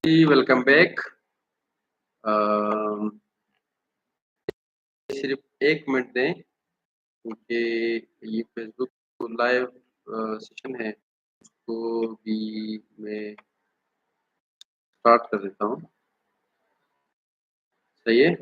जी, welcome back. सिर्फ 1 minute दें क्योंकि ये फ़ेसबुक लाइव सेशन है, उसको भी मैं स्टार्ट कर देता हूँ। सही है?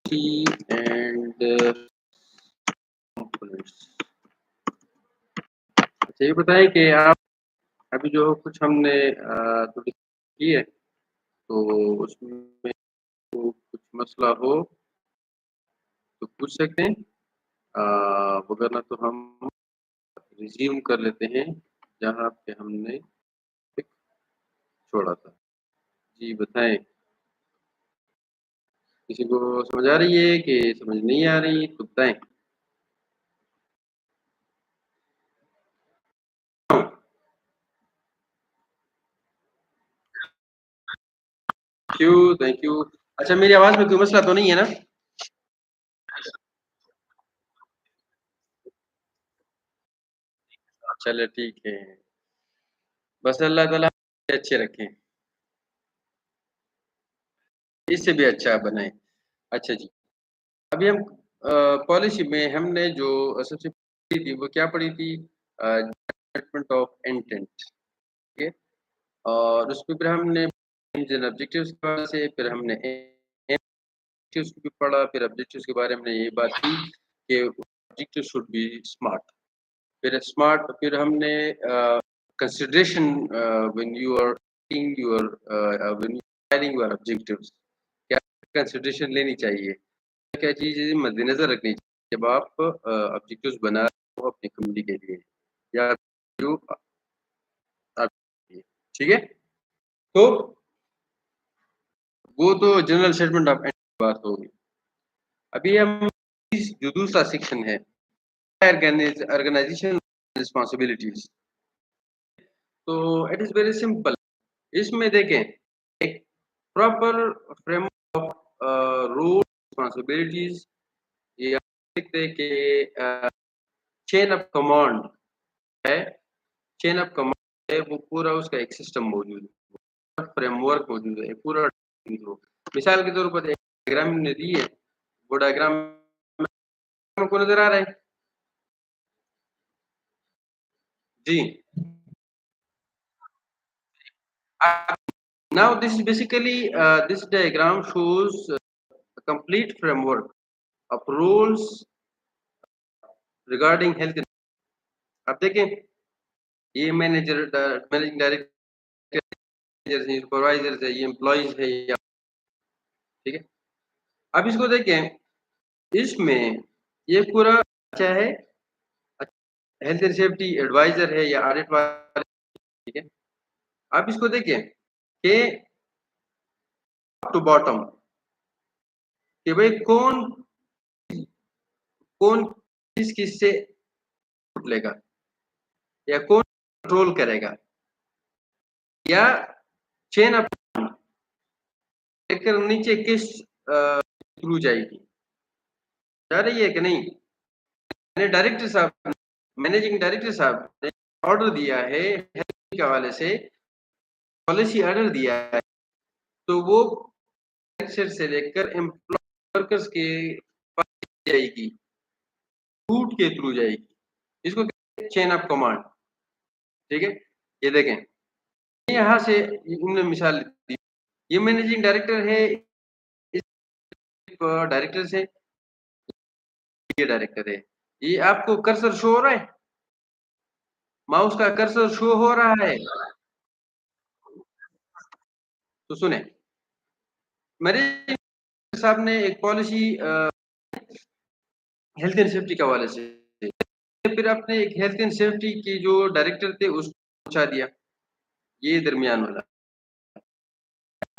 T and components. अच्छा ये बताएँ कि आप अभी जो कुछ हमने थोड़ी की है, तो उसमें तो कुछ मसला हो तो पूछ सकते हैं। वरना तो हम रिज़्यूम कर लेते हैं, जहाँ पे हमने छोड़ा था। जी, बताएँ। किसी को समझ आ रही है कि समझ नहीं आ रही? तो बताएँ। Thank you. अच्छा मेरी आवाज़ में कोई मसला तो नहीं है ना? चलो ठीक है। बस अल्लाह ताला अच्छे रखें, इससे भी अच्छा बनाएँ। अच्छा जी, अभी हम पॉलिसी में हमने जो सबसे पढ़ी थी वो क्या पढ़ी थी? स्टेटमेंट ऑफ इंटेंट, ठीक है? और उसमें फिर हमने एम्स एंड ऑब्जेक्टिव्स के बारे से फिर हमने ऑब्जेक्टिव्स को भी पढ़ा, फिर ऑब्जेक्टिव्स के बारे में हमने ये बात की कि ऑब्जेक्टिव शुड बी स्मार्ट। फिर हमने consideration when you are your when you planning your objectives, क्या कंसिडरेशन लेनी चाहिए, क्या चीज़ें मद्देनज़र रखनी चाहिए जब आप ऑब्जेक्टिव्स बना रहे हो अपनी कम्युनिटी के लिए या जो आप ठीक है? तो वो तो जनरल स्टेटमेंट ऑफ बात होगी। अभी हम जो दूसरा सेक्शन है ऑर्गेनाइजेशन रिस्पॉन्सिबिलिटीज, तो इट इज वेरी सिंपल। इसमें देखें एक proper framework of rule responsibilities, ये आप देखते हैं कि चेन ऑफ कमांड है, चेन ऑफ कमांड है, वो पूरा उसका एक सिस्टम मौजूद है, फ्रेमवर्क मौजूद है, पूरा मिसाल के तौर पर एक डायग्राम ने दी है, वो डायग्राम को नजर आ रहा है जी। Now this is basically this diagram shows a complete framework of rules regarding health. आप देखें ये मैनेजिंग डायरेक्टर सुपरवाइजर है, ये एम्प्लॉइज है, ठीक है। अब इसको देखें, इसमें ये पूरा अच्छा है, हेल्थ एंड सेफ्टी एडवाइजर है या ऑडिट वाले, ठीक है। आप इसको देखें कि टू बॉटम कि भाई कौन कौन किससे लेगा या कौन कंट्रोल करेगा या चेन अप लेकर नीचे किस थ्रू जाएगी, जा रही है कि नहीं? मैंने डायरेक्टर साहब मैनेजिंग डायरेक्टर साहब ने ऑर्डर दिया है हेल्थ के हवाले से, पॉलिसी ऑर्डर दिया है, तो वो से लेकर एम्प्लॉय वर्कर्स के पास जाएगी, रूट के थ्रू जाएगी। इसको चेन ऑफ कमांड, ठीक है। ये देखें यहाँ से इन्होंने मिसाल दी, ये मैनेजिंग डायरेक्टर है, इस डायरेक्टर से ये डायरेक्टर है, ये आपको कर्सर शो हो रहा है, माउस का कर्सर शो हो रहा है? तो सुने, मेरे साहब ने एक पॉलिसी हेल्थ एंड सेफ्टी के हवाले से, फिर आपने एक हेल्थ एंड सेफ्टी के जो डायरेक्टर थे उसको पहुंचा दिया, ये दरमियान वाला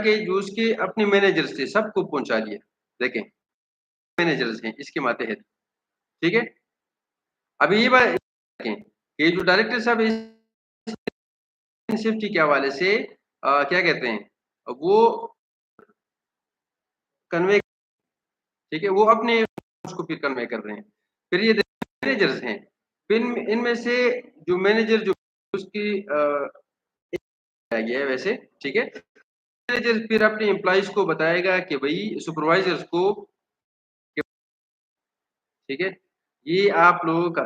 के जो उसके अपने मैनेजर्स थे सबको पहुंचा दिया। देखें मैनेजर्स हैं इसके माते हैं, ठीक है। अभी ये बात देखें ये जो डायरेक्टर साहब सेफ्टी के हवाले से क्या कहते हैं, वो कन्वे, ठीक है, वो अपने उसको फिर कन्वे कर रहे हैं। फिर ये मैनेजर्स हैं, फिर इनमें से जो मैनेजर जो उसकी है वैसे, ठीक है, मैनेजर फिर अपने एम्प्लॉइज को बताएगा कि भाई सुपरवाइजर्स को, ठीक है, ये आप लोगों का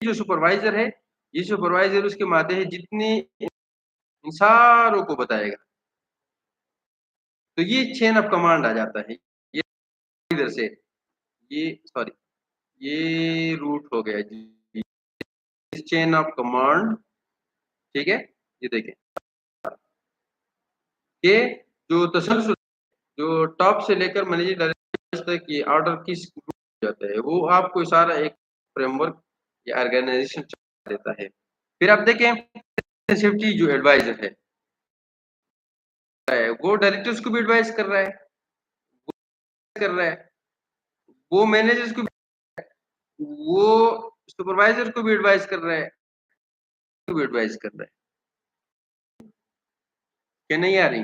जो सुपरवाइजर है, ये सुपरवाइजर उसके माते है जितने इन सारों को बताएगा। तो ये चेन ऑफ कमांड आ जाता है। ये इधर से ये सॉरी ये रूट हो गया जी, चेन ऑफ कमांड, ठीक है। ये देखें कि जो तसलसल, जो टॉप से लेकर मैनेजर डायरेक्टर तक ये ऑर्डर किस जाता है, वो आपको सारा एक फ्रेमवर्क या ऑर्गेनाइजेशन देता है। फिर आप देखें सेफ्टी जो एडवाइजर है वो डायरेक्टर्स को भी एडवाइस कर रहा है, कर रहा है, वो मैनेजर्स को, वो सुपरवाइजर को भी एडवाइस कर रहा है, को भी एडवाइस कर रहा है। क्या नहीं आ रही?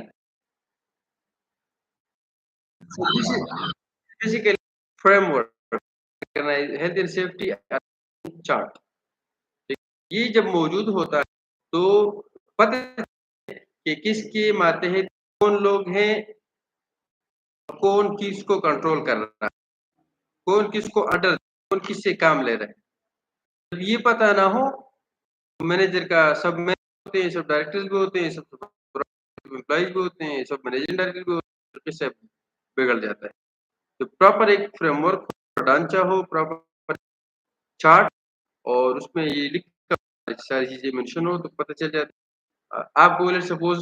Basically framework health and safety chart, ये जब मौजूद होता है तो पता है कि किसके मातहत कौन लोग हैं, कौन किसको कंट्रोल कर रहा है, कौन किसको ऑर्डर, कौन किससे काम ले रहा है। जब ये पता ना हो, मैनेजर का सब मैनेजर होते हैं, सब डायरेक्टर्स भी होते हैं, सब एम्प्लॉइज भी होते हैं, सब मैनेजिंग डायरेक्टर भी होते हैं, सब बिगड़ जाता है। तो प्रॉपर एक फ्रेमवर्क ढांचा हो, प्रॉपर चार्ट, और उसमें ये लिख कर सारी चीजें मेंशन हो तो पता चल जाता है। आप बोले सपोज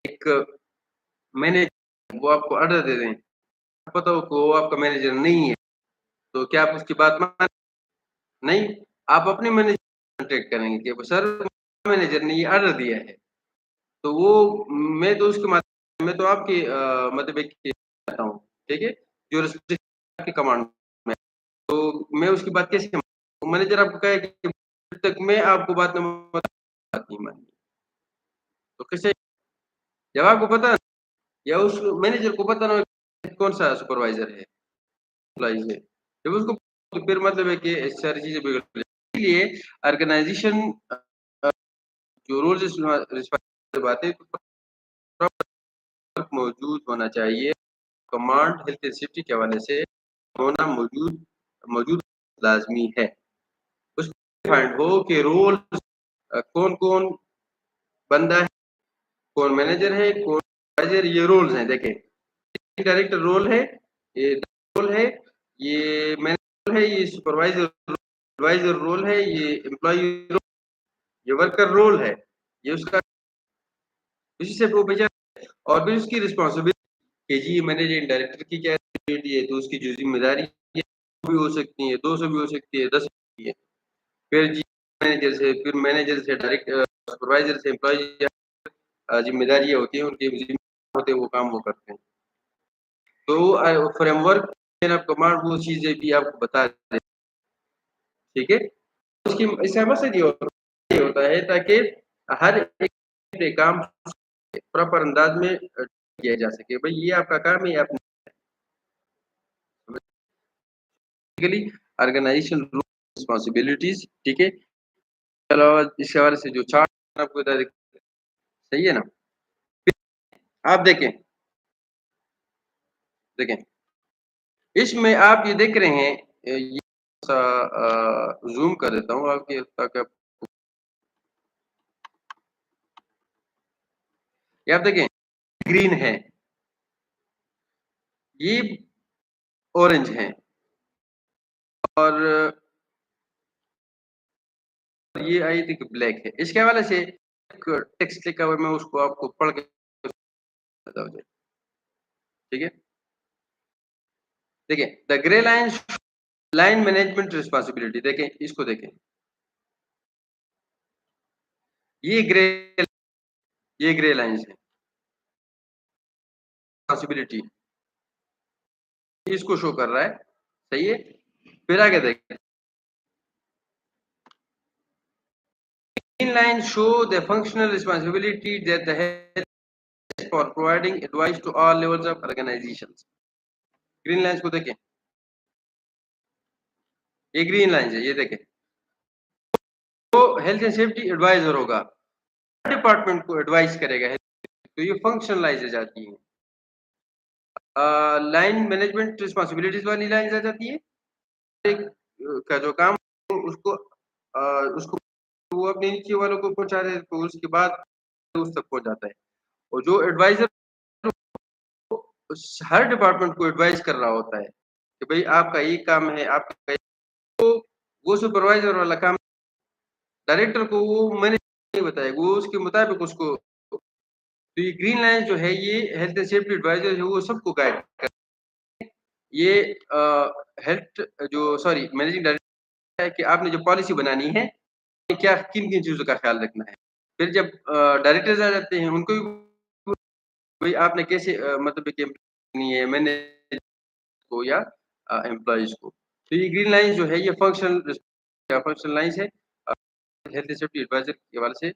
एक मैनेजर वो आपको ऑर्डर दे दें, पता हो कि वो आपका मैनेजर नहीं है, तो क्या आप उसकी बात मान? नहीं, आप अपने मैनेजर कांटेक्ट करेंगे कि सर मैनेजर ने ये ऑर्डर दिया है, तो वो मैं तो उसके मैं तो आपके मतलब एक चाहता हूँ, ठीक है, जो रिस्पेक्ट आपकी कमांड में, तो मैं उसकी बात कैसे मानूं? मैनेजर आपको कहे कि जब तक मैं आपको बात नहीं मानी, तो कैसे? जब आपको पता या उस मैनेजर को पता ना हो कौन सा सुपरवाइजर है, एम्प्लॉइज है, जब उसको, तो फिर मतलब है कि सारी चीजें बिगड़ जाती हैं। इसलिए ऑर्गेनाइजेशन जो रूल्स रिस्पॉन्सिबिलिटी बात है मौजूद होना चाहिए, कमांड हेल्थ एंड सेफ्टी के हवाले से होना मौजूद मौजूद लाजमी है। उसमें फाइंड हो कि रोल कौन कौन बंदा है, कौन मैनेजर है, कौन सुपरवाइजर, ये रोल्स हैं। देखें डायरेक्टर रोल है, ये रोल है, ये मैनेजर है, ये सुपरवाइजर एडवाइजर रोल है, ये एम्प्लॉय रोल, ये वर्कर रोल है, ये उसका इसी से वो भेजा। और फिर उसकी रिस्पॉन्सिबिलिटी कि जी मैनेजिंग डायरेक्टर की क्या रिस्पॉन्सिबिलिटी है, तो उसकी जो जिम्मेदारी है भी हो सकती है, 200 भी हो सकती है, 10 भी है। फिर जी मैनेजर से डायरेक्ट सुपरवाइजर से एम्प्लॉय जिम्मेदारियां होती हैं, उनके होते हैं, वो काम वो करते हैं। तो फ्रेमवर्क ऑफ कमांड वो चीजें भी आपको बता दें, ठीक है। उसकी इससे मकसद ये होता है ताकि हर एक काम प्रॉपर अंदाज में किया जा सके। भाई ये आपका काम है, ये आपने ऑर्गेनाइजेशन रिस्पॉन्सिबिलिटीज, ठीक है। अलावा इसके हवाले से जो चार्ट आपको बता दें, सही है ना। आप देखें देखें इसमें आप ये देख रहे हैं, ये जूम कर देता हूँ आपके ताकि आप ये आप देखें ग्रीन है, ये ऑरेंज है, और ये आई थिंक ब्लैक है। इसके हवाले से एक टेक्स्ट लिखा हुआ है, मैं उसको आपको पढ़ के बताऊं, ठीक है। देखिए the grey line line management responsibility, देखें इसको देखें, ये ग्रे ये ग्रे लाइंस है रिस्पॉन्सिबिलिटी, इसको शो कर रहा है, सही है। फिर आगे देखें Green lines show the functional responsibility that the head has for providing advice to all levels of organizations. Green lines को देखें, ये ग्रीन लाइंस है, ये देखें, तो हेल्थ एंड सेफ्टी एडवाइजर होगा, डिपार्टमेंट को एडवाइस करेगा, तो ये फंक्शनलाइज हो जाती है। लाइन मैनेजमेंट रिस्पांसिबिलिटीज वाली लाइन आ जाती है, एक का जो काम उसको उसको वो अपने नीचे वालों को पहुंचा दे, तो उसके बाद उस तक पहुंच जाता है। और जो एडवाइजर हर डिपार्टमेंट को एडवाइस कर रहा होता है कि भाई आपका ये काम है, आपका तो वो सुपरवाइजर वाला काम डायरेक्टर को वो मैंने नहीं बताएगा, वो उसके मुताबिक उसको। तो ये ग्रीन लाइन जो है ये हेल्थ एंड सेफ्टी एडवाइजर है, वो सबको गाइड कर ये हेल्थ जो सॉरी मैनेजिंग डायरेक्टर है कि आपने जो पॉलिसी बनानी है, क्या किन-किन चीज़ों का ख्याल रखना है। फिर जब डायरेक्टर्स आ जाते हैं, उनको भी भाई आपने कैसे मतलब कि नहीं है मैनेज को या एम्प्लॉइज़ को। तो ये ग्रीन लाइन जो है ये फंक्शनल लाइन्स है। हेल्थ एंड सेफ्टी एडवाइजर के हवाले से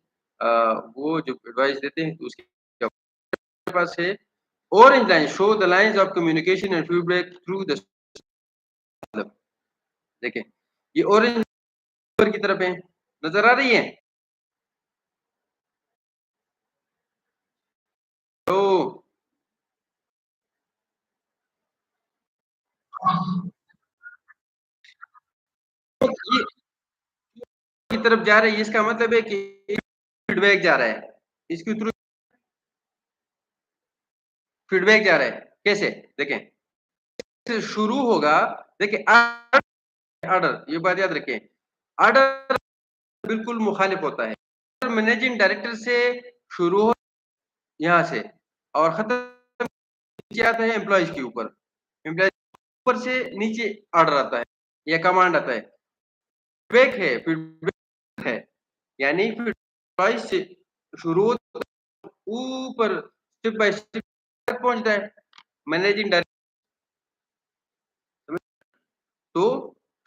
वो जो एडवाइस देते हैं तो उसके पास है। Orange line show the lines of communication and feedback through the देखें, ये ऑरेंज ऊपर की तरफ है, नज़र आ रही है? तो ये की तरफ जा रही है, इसका मतलब है कि फीडबैक जा रहा है। इसके थ्रू फीडबैक जा रहा है। कैसे? देखें, से शुरू होगा, देखिए ऑर्डर ये बात याद रखें, ऑर्डर बिल्कुल मुखालिफ होता है। मैनेजिंग डायरेक्टर से शुरू हो यहाँ से और खत्म नीचे आता है एम्प्लॉइज के ऊपर। एम्प्लॉइज ऊपर से नीचे ऑर्डर आता है या कमांड आता है। फीडबैक है यानी एम्प्लॉइज से शुरू होता है, ऊपर स्टेप बाय स्टेप तक पहुंचता है मैनेजिंग डायरेक्टर। तो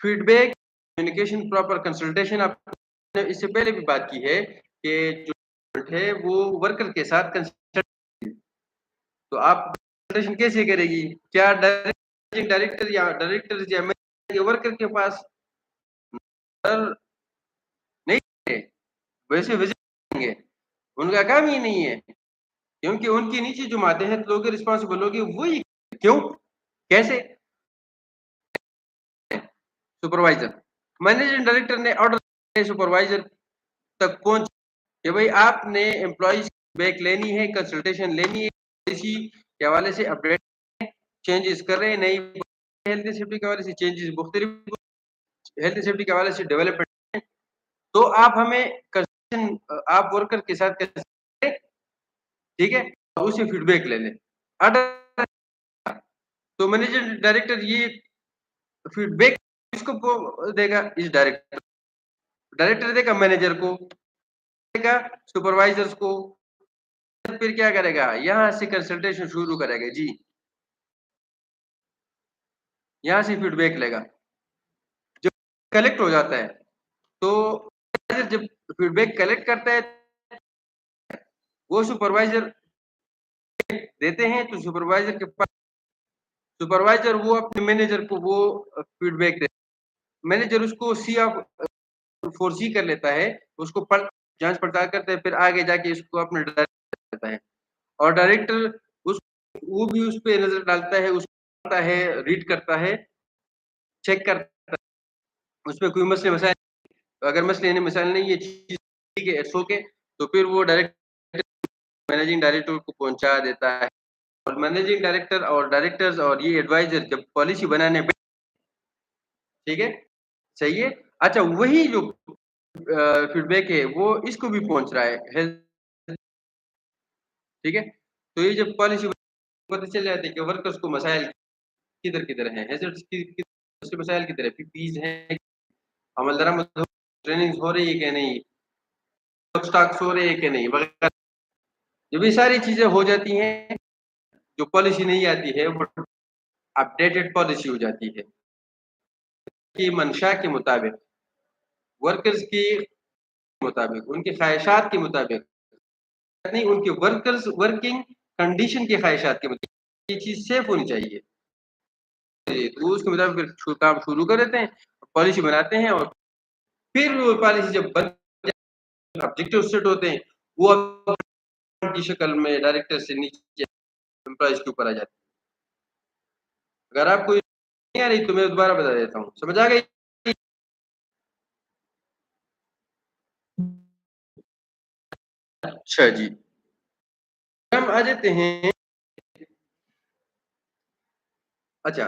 फीडबैक कम्युनिकेशन प्रॉपर कंसल्टेशन आपने इससे पहले भी बात की है कि जो है वो वर्कर के साथ कंसल्ट, तो आप कंसल्टेशन कैसे करेगी? क्या डायरेक्टर या डायरेक्टर या मैनेजर वर्कर के पास नहीं है, वैसे विजिट करेंगे, उनका काम ही नहीं है, क्योंकि उनके नीचे जो मातहत लोग रिस्पॉन्सिबल होंगे वही। क्यों? कैसे? सुपरवाइजर मैनेजिंग डायरेक्टर ने ऑर्डर सुपरवाइजर तक पहुंच कि भाई आपने एम्प्लॉइज बैक लेनी है, कंसल्टेशन लेनी है, इसी के हवाले से अपडेट चेंजेस कर रहे हैं, नई हेल्थ सेफ्टी के हवाले से चेंजेस मुख्तलिफ हेल्थ सेफ्टी के हवाले से डेवलपमेंट, तो आप हमें कंसल्टेशन आप वर्कर के साथ करें, ठीक है? उससे फीडबैक ले लें। ऑर्डर तो मैनेजर डायरेक्टर ये फीडबैक किसको देगा? इस डायरेक्टर डायरेक्टर देगा मैनेजर को, देगा सुपरवाइजर्स को, फिर क्या करेगा? यहाँ से कंसल्टेशन शुरू करेगा जी, यहाँ से फीडबैक लेगा। जब कलेक्ट हो जाता है, तो जब फीडबैक कलेक्ट करता है, वो सुपरवाइजर देते हैं, तो सुपरवाइजर के पास सुपरवाइजर वो अपने मैनेजर को वो फीडबैक देता है। मैनेजर उसको सी ऑफ फोरसी कर लेता है, उसको जांच पड़ताल करता है, फिर आगे जाके इसको अपने डायरेक्टर देता है और डायरेक्टर उस वो भी उस पे नजर डालता है, उसको है रीड करता है, चेक करता है, उसमें कोई मसले मसाइल, अगर मसले मसाइल नहीं ये चीज ठीक है, इट्स ओके, तो फिर वो डायरेक्टर मैनेजिंग डायरेक्टर को पहुंचा देता है। और मैनेजिंग डायरेक्टर और डायरेक्टर्स और ये एडवाइजर जब पॉलिसी बनाने ठीक है, सही है। अच्छा, वही जो फीडबैक है वो इसको भी पहुंच रहा है हेल्थ, ठीक है। तो ये जब पॉलिसी पता चल जाती है कि वर्कर्स को मसाइल किधर-किधर हैं, हैज़र्ड्स की मसाइल किधर है, पीपीज़ हैं, अमल-दरामद ट्रेनिंग्स हो रही है कि नहीं, स्टॉक्स हो रहे हैं कि नहीं वगैरह। जब ये सारी चीज़ें हो जाती हैं, जो पॉलिसी नहीं आती है वो अपडेटेड पॉलिसी हो जाती है कि मंशा के मुताबिक वर्कर्स की मुताबिक, उनकी ख्वाहिशात के मुताबिक, नहीं उनके वर्किंग कंडीशन की ख्वाहिशात के मुताबिक ये चीज़ सेफ होनी चाहिए। तो उसके मुताबिक फिर काम शुरू कर देते हैं, पॉलिसी बनाते हैं और फिर वो पॉलिसी जब बन जाए, ऑब्जेक्टिव सेट होते हैं, वो अब की शक्ल में डायरेक्टर से नीचे एम्प्लॉइज़ के ऊपर आ जाती है। अगर आपको नहीं आ रही तो मैं दोबारा बता देता हूँ, समझ आ गई? अच्छा जी। हम आ जाते हैं अच्छा,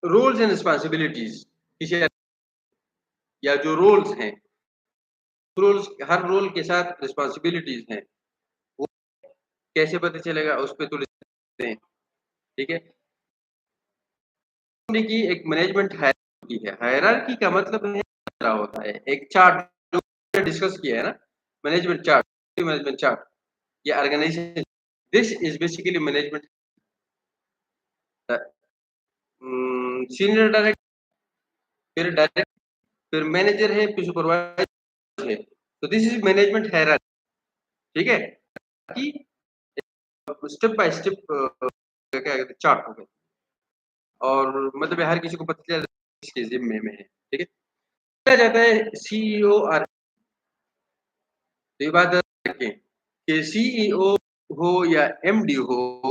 रोल्स एंड रिस्पॉन्सिबिलिटीज़ किसी या जो रोल्स हैं, हर रोल के साथ रिस्पॉन्सिबिलिटीज़ हैं, वो कैसे पता चलेगा उस पे थोड़ी हैं, ठीक है? कंपनी की एक मैनेजमेंट हायरार्की है, हायरार्की का मतलब है क्या होता है, एक चार्ट जो हमने डिस्कस किया है ना, मैनेजमेंट चार्ट या organisation, this is basically management senior director, फिर डायरेक्टर, फिर मैनेजर है, फिर सुपरवाइज़र है, तो दिस इज़ मैनेजमेंट हायरार्की, ठीक है? कि स्टेप बाय स्टेप क्या कहते हैं चार्ट हो गए और मतलब हर किसी को पता चल जाता है किसके ज़िम्मे में है, ठीक है? किया जाता है सीईओ और तो ये बात रखें कि सीईओ हो या एमडी हो,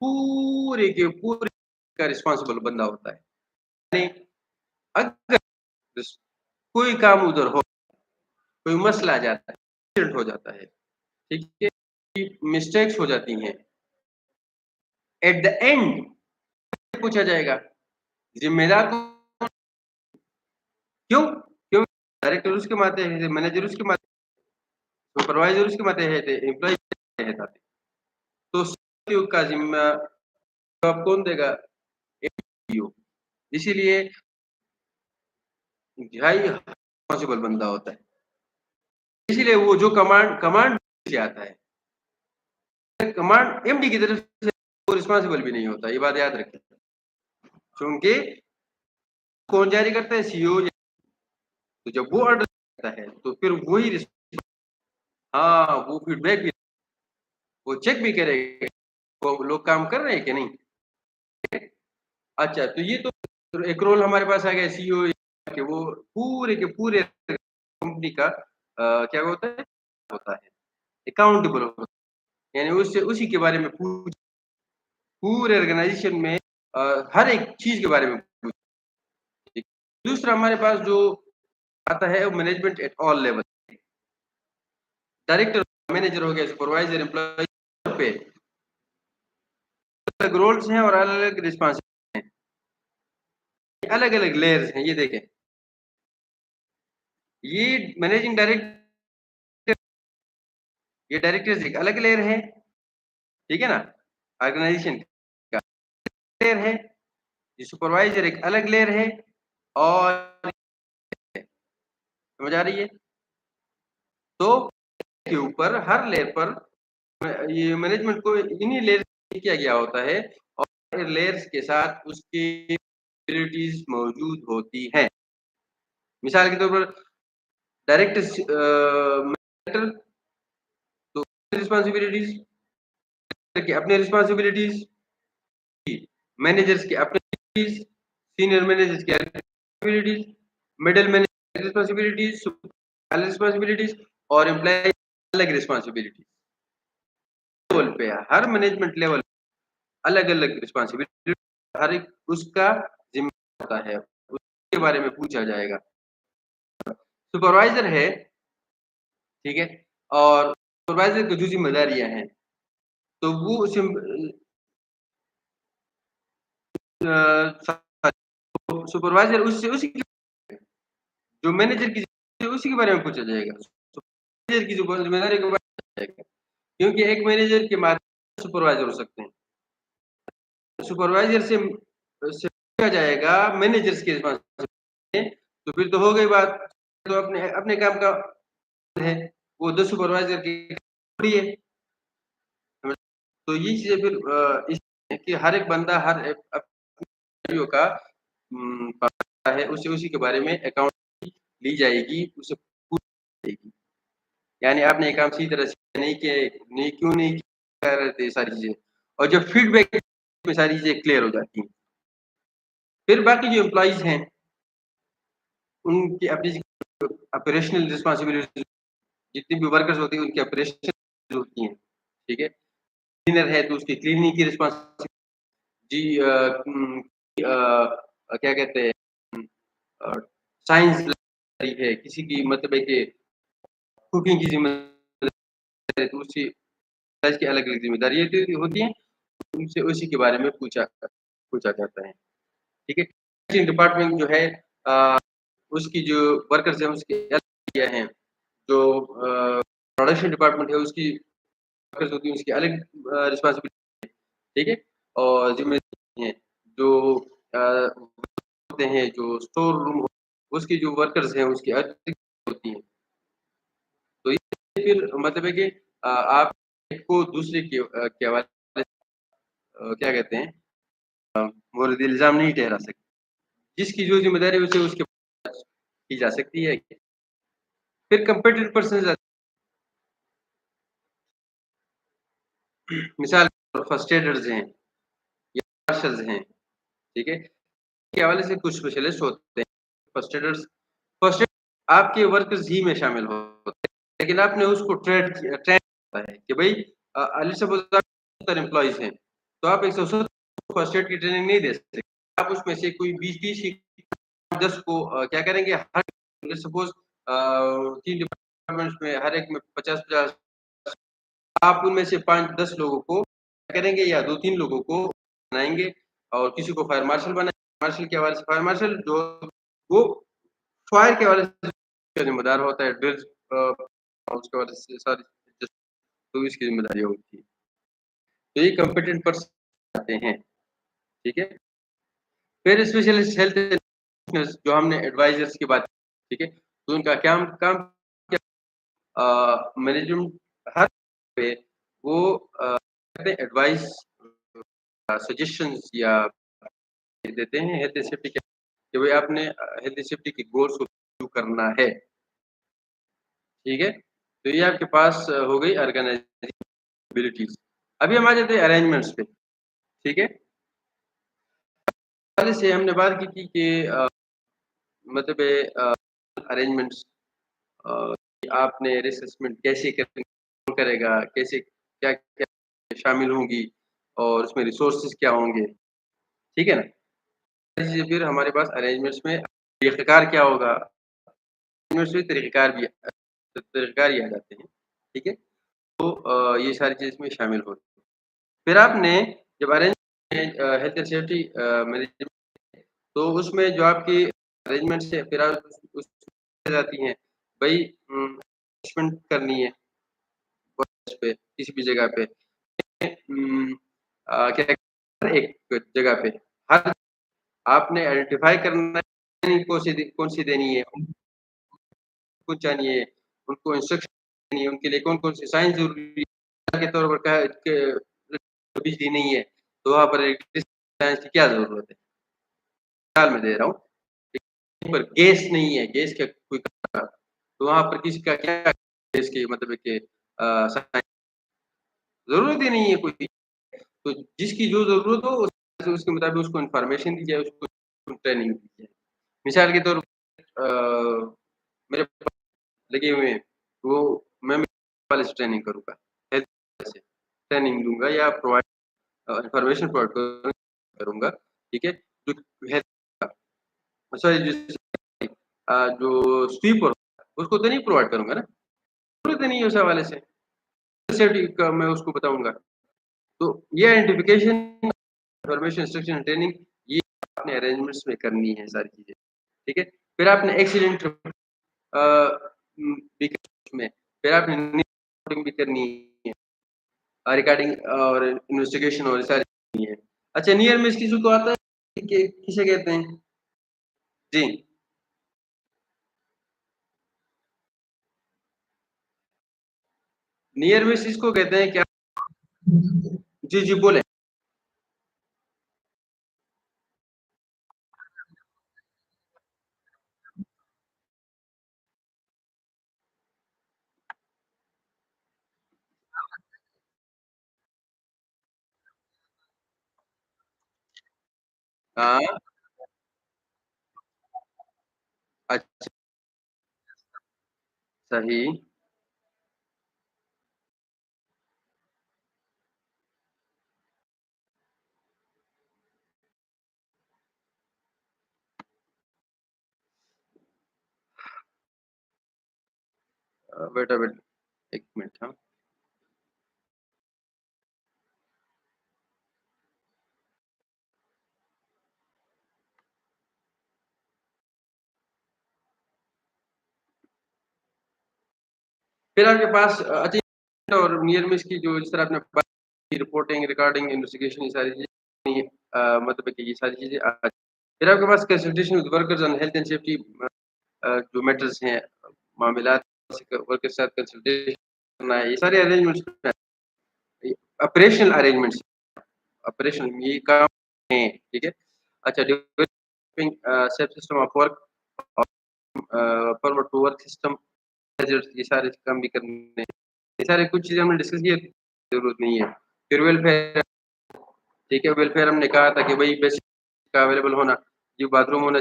पूरे के पूरे का रिस्पॉन्सिबल बंदा होता है। यानी अगर रिस कोई काम उधर हो, कोई मसला आ जाता है, एक्सीडेंट हो जाता है, ठीक है? मिस्टेक्स हो जाती हैं, एट द एंड पूछा जाएगा, ज़िम्मेदार कौन क्यों? क्यों? डायरेक्टर उसके माथे है, मैनेजर उसके माथे, सुपरवाइज़र उसके माथे है, एम्प्लॉयी है साथे। तो सीईओ का ज़िम्मा जवाब कौन देगा? सीईओ। इसीलिए हाई रिस्पॉन्सिबल बंदा होता है। इसीलिए वो जो कमांड कमांड से आता है, कमांड एमडी की तरफ से वो रिस्पॉन्सिबल भी नहीं होता, ये बात याद रखें। क्योंकि कौन जारी करता है? सीईओ। तो जब वो ऑर्डर करता है, तो फिर वही हाँ, वो फीडबैक भी वो चेक भी करेगा, वो लोग काम कर रहे हैं कि नहीं। अच्छा, तो ये तो एक रोल हमारे पास आ गया सीईओ कि वो पूरे के पूरे कंपनी का क्या होता है अकाउंटेबल होता है। यानी उससे उसी के बारे में पूरे ऑर्गेनाइजेशन में हर एक चीज़ के बारे में पूछे। दूसरा हमारे पास जो आता है वो management at all level, director, manager हो गया, सुपरवाइजर, एम्प्लॉयी पे अलग रोल्स हैं और अलग-अलग रिस्पॉन्सिबिलिटी हैं। अलग-अलग लेयर्स हैं, ये देखें। ये मैनेजिंग डायरेक्टर, ये डायरेक्टर्स एक अलग लेयर है, ठीक है ना? ऑर्गेनाइजेशन का लेयर है, ये सुपरवाइजर एक अलग लेयर है और समझ आ रही है? तो के ऊपर हर लेयर पर ये मैनेजमेंट को इन्हीं लेयर से किया गया होता है और लेयर्स के साथ उसकी रिस्पॉन्सिबिलिटीज़ मौजूद होती हैं। मिसाल के तौर पर डायरेक्टर तो रिस्पॉन्सिबिलिटीज़ की अपनी रिस्पॉन्सिबिलिटीज़, मैनेजर्स की अपनी रिस्पॉन्सिबिलिटीज़, सीनियर मैनेजर्स की अलग रिस्पॉन्सिबिलिटीज़, मिडल मैनेजर रिस्पॉन्सिबिलिटीज़, अलग रिस्पॉन्सिबिलिटीज़ और एम्प्लॉयी अलग रिस्पॉन्सिबिलिटीज़। लेवल पे है, हर मैनेजमेंट लेवल अलग-अलग रिस्पॉन्सिबिलिटी हर एक उसका ज़िम्मा होता है, उसके बारे में पूछा जाएगा। सुपरवाइज़र है, ठीक है? और सुपरवाइज़र की जो ज़िम्मेदारियाँ हैं, तो वो सुपरवाइज़र उससे उसी की जो मैनेजर की उसी के बारे में पूछा जाएगा। मैनेजर की जो ज़िम्मेदारी के बारे में पूछा जाएगा, क्योंकि एक मैनेजर के माध्यम से सुपरवाइज़र हो सकते हैं। सुपरवाइज़र से पूछा जाएगा मैनेजर्स की रिस्पॉन्सिबिलिटी है, तो फिर तो हो गई बात, तो अपने अपने काम का है, वो 10 सुपरवाइज़र की थोड़ी है। तो ये चीज़ें फिर इस कि हर एक बंदा हर एक अपनी का पाता है, उसे उसी के बारे में अकाउंट ली जाएगी, उसे पूछी जाएगी। यानी आपने ये काम सही तरह से नहीं किए, नहीं क्यों नहीं कर रहे थे सारी चीज़ें, और जब फीडबैक में सारी चीज़ें क्लियर हो जाती हैं। फिर बाकी जो एम्प्लॉइज़ हैं, उनकी अपनी ऑपरेशनल रिस्पॉन्सिबिलिटीज़, जितनी भी वर्कर्स होती हैं उनकी ऑपरेशनल होती हैं, ठीक है? क्लीनर है तो उसकी क्लीनिंग की रिस्पॉन्सिबिलिटी जी क्या कहते हैं अ, साइंस है, किसी की मतलब है कि कुकिंग की ज़िम्मेदारी है तो उसी की अलग-अलग ज़िम्मेदारी होती हैं, उनसे उसी के बारे में पूछा जाता है, ठीक है? टीचिंग डिपार्टमेंट जो है अ, उसकी जो वर्कर्स हैं उसकी अलग हैं, जो प्रोडक्शन डिपार्टमेंट है उसकी वर्कर्स होती हैं उसकी अलग रिस्पॉन्सिबिलिटी, ठीक है? और ज़िम्मेदारी हैं, जो होते हैं, जो स्टोर रूम उसकी जो वर्कर्स हैं उसकी अलग होती हैं। तो ये फिर मतलब है कि आप एक को दूसरे के हवाले क्या कहते हैं मुर्द इल्ज़ाम नहीं ठहरा सकते। जिसकी जो ज़िम्मेदारी है उसे उसके की जा सकती है। फिर कॉम्पिटेंट पर्सन्स मिसाल फर्स्ट एडर्स हैं या मार्शल्स हैं, ठीक है? के हवाले से कुछ स्पेशलिस्ट होते हैं। फर्स्ट एडर्स फर्स्ट एड आपके वर्कर्स ही में शामिल होते हैं, लेकिन आपने उसको ट्रेन होता है कि भई लेट्स सपोज़ आप 70 एम्प्लॉइज़ हैं, तो आप 170 फर्स्ट एड की ट्रेनिंग नहीं दे सकते। आप उसमें से कोई 20-30 ही 10 को क्या करेंगे हर लेट्स सपोज़ 3 डिपार्टमेंट्स में हर एक में 50-50 आप उनमें से 5-10 लोगों को क्या करेंगे या 2-3 लोगों को बनाएँगे और किसी को फायर मार्शल बनाएँगे। मार्शल के हवाले से फायर मार्शल जो वो फायर के हवाले से ज़िम्मेदार होता है, ड्रिल्स उसके हवाले से सारी तो इसकी ज़िम्मेदारी होती है। तो ये कॉम्पिटेंट पर्सन आते हैं, ठीक है? फिर स्पेशलिस्ट हेल्थ जो हमने एडवाइज़र्स की बात की, ठीक है? तो उनका काम काम क्या मैनेजमेंट हर पे वो कहते हैं एडवाइस सजेशंस या देते हैं हेल्थ एंड सेफ्टी के कि भाई आपने हेल्थ एंड सेफ्टी के गोल्स को अचीव करना है, ठीक है? तो ये आपके पास हो गई ऑर्गेनाइज़ेबिलिटीज़। अभी हम आ जाते हैं अरेंजमेंट्स पे, ठीक है? पहले से हमने बात की थी कि मतलब अरेंजमेंट्स आपने रिसेसमेंट कैसे कौन करेगा, कैसे क्या-क्या शामिल होंगी और उसमें रिसोर्सेज़ क्या होंगे, ठीक है ना? चीज़ें फिर हमारे पास अरेंजमेंट्स में तरीक़ाकार क्या होगा? अरेंजमेंट्स में तरीक़ाकार ही आ जाते हैं, ठीक है? तो ये सारी चीज़ इसमें शामिल होती हैं। फिर आपने जब arrange health and safety management तो उसमें जो आपकी अरेंजमेंट्स है फिर आप उस जाती हैं, भई करनी है उस पे किसी भी जगह पे क्या एक जगह पे हर आपने आइडेंटिफ़ाई करना है कौन-सी देनी है, उनको चाहिए, उनको इंस्ट्रक्शन देनी है, उनके लिए कौन-कौन सी साइन ज़रूरी है, के तौर पर क्या है कि बिजली नहीं है, तो वहाँ पर इलेक्ट्रिसिटी साइंस की क्या ज़रूरत है? मिसाल मैं दे रहा हूँ, पर गैस नहीं है, गैस का कोई तो वहाँ पर किसी का क्या गैस की मतलब है कि साइन ज़रूरत ही नहीं है कोई। तो जिसकी जो ज़रूरत हो उसके मुताबिक उसको इन्फॉर्मेशन दी जाए, उसको ट्रेनिंग दी जाए। मिसाल के तौर मेरे पास लगे हुए हैं, वो मैं वाले से ट्रेनिंग करूँगा, हेल्थ से ट्रेनिंग दूँगा या इन्फॉर्मेशन प्रोवाइड करूँगा, ठीक है? जो हेल्थ का सॉरी जो स्वीपर उसको तो नहीं प्रोवाइड करूँगा ना, ज़रूरत ही नहीं है उस हवाले से। सेफ्टी का मैं उसको बताऊँगा। तो ये आइडेंटिफिकेशन, इन्फॉर्मेशन, इंस्ट्रक्शन, ट्रेनिंग ये आपने अरेंजमेंट्स में करनी है सारी चीज़ें, ठीक है? फिर आपने एक्सीडेंट में फिर आपने रिपोर्टिंग भी करनी है रिगार्डिंग और इन्वेस्टिगेशन और सारी करनी है। अच्छा नियर मिस किसी को आता है कि किसे कहते हैं? जी, नियर मिस इसको कहते हैं क्या? जी, जी बोलें। हाँ, अच्छा, सही। वेट, 1 मिनट हाँ। फिर आपके पास अच्छा और नियर मिस की जो जिस तरह आपने बात की रिपोर्टिंग, रिकॉर्डिंग, इन्वेस्टिगेशन ये सारी चीज़ें मतलब कि ये सारी चीज़ें फिर आपके पास consultation with workers on health and safety जो मैटर्स हैं, मामलात वर्कर के साथ कंसल्टेशन करना है, ये सारे अरेंजमेंट्स ऑपरेशनल अरेंजमेंट्स ऑपरेशनल ये काम हैं, ठीक है? अच्छा developing safe system of work और forward to work system measures ये सारे काम भी करने हैं। ये सारे कुछ चीज़ें हमने डिस्कस किए, ज़रूरत नहीं है। फिर वेलफेयर ठीक है, वेलफेयर हमने कहा था कि भई बेसिक का अवेलेबल होना, ये बाथरूम होना